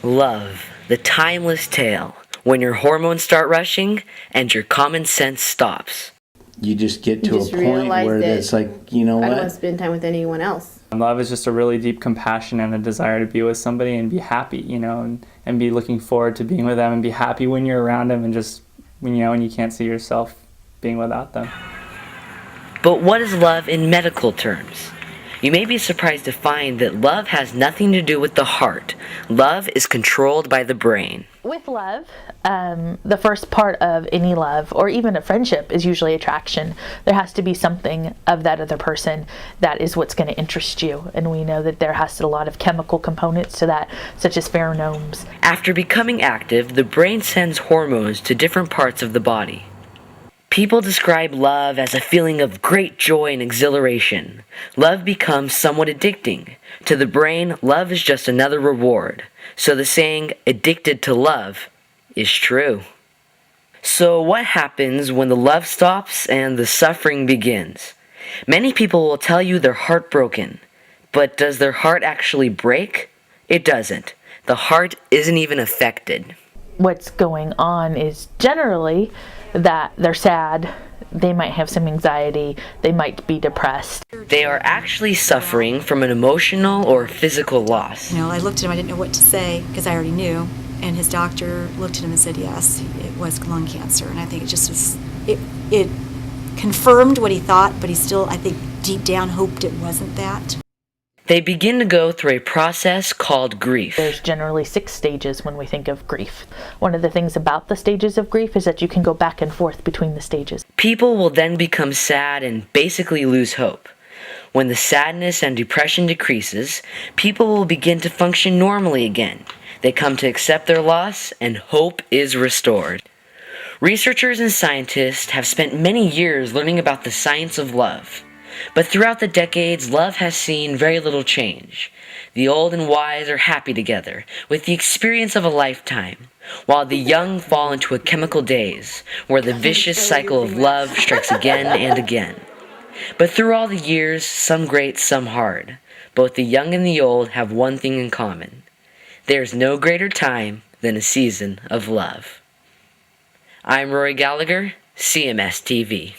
Love, the timeless tale, when your hormones start rushing and your common sense stops. You just get to a point where it's like, you know what? I don't want to spend time with anyone else. Love is just a really deep compassion and a desire to be with somebody and be happy, and be looking forward to being with them and be happy when you're around them and just, when you can't see yourself being without them. But what is love in medical terms? You may be surprised to find that love has nothing to do with the heart. Love is controlled by the brain. With love, the first part of any love, or even a friendship, is usually attraction. There has to be something of that other person that is what's going to interest you. And we know that there has to be a lot of chemical components to that, such as pheromones. After becoming active, the brain sends hormones to different parts of the body. People describe love as a feeling of great joy and exhilaration. Love becomes somewhat addicting. To the brain, love is just another reward. So the saying, addicted to love, is true. So what happens when the love stops and the suffering begins? Many people will tell you they're heartbroken. But does their heart actually break? It doesn't. The heart isn't even affected. What's going on is generally that they're sad, they might have some anxiety, they might be depressed. They are actually suffering from an emotional or physical loss. I looked at him, I didn't know what to say because I already knew. And his doctor looked at him and said, yes, it was lung cancer. And I think it just was, it confirmed what he thought, but he still, I think, deep down hoped it wasn't that. They begin to go through a process called grief. There's generally 6 stages when we think of grief. One of the things about the stages of grief is that you can go back and forth between the stages. People will then become sad and basically lose hope. When the sadness and depression decreases, people will begin to function normally again. They come to accept their loss and hope is restored. Researchers and scientists have spent many years learning about the science of love. But throughout the decades, love has seen very little change. The old and wise are happy together, with the experience of a lifetime, while the young fall into a chemical daze, where the vicious cycle of love strikes again and again. But through all the years, some great, some hard, both the young and the old have one thing in common. There's no greater time than a season of love. I'm Rory Gallagher, CMS TV.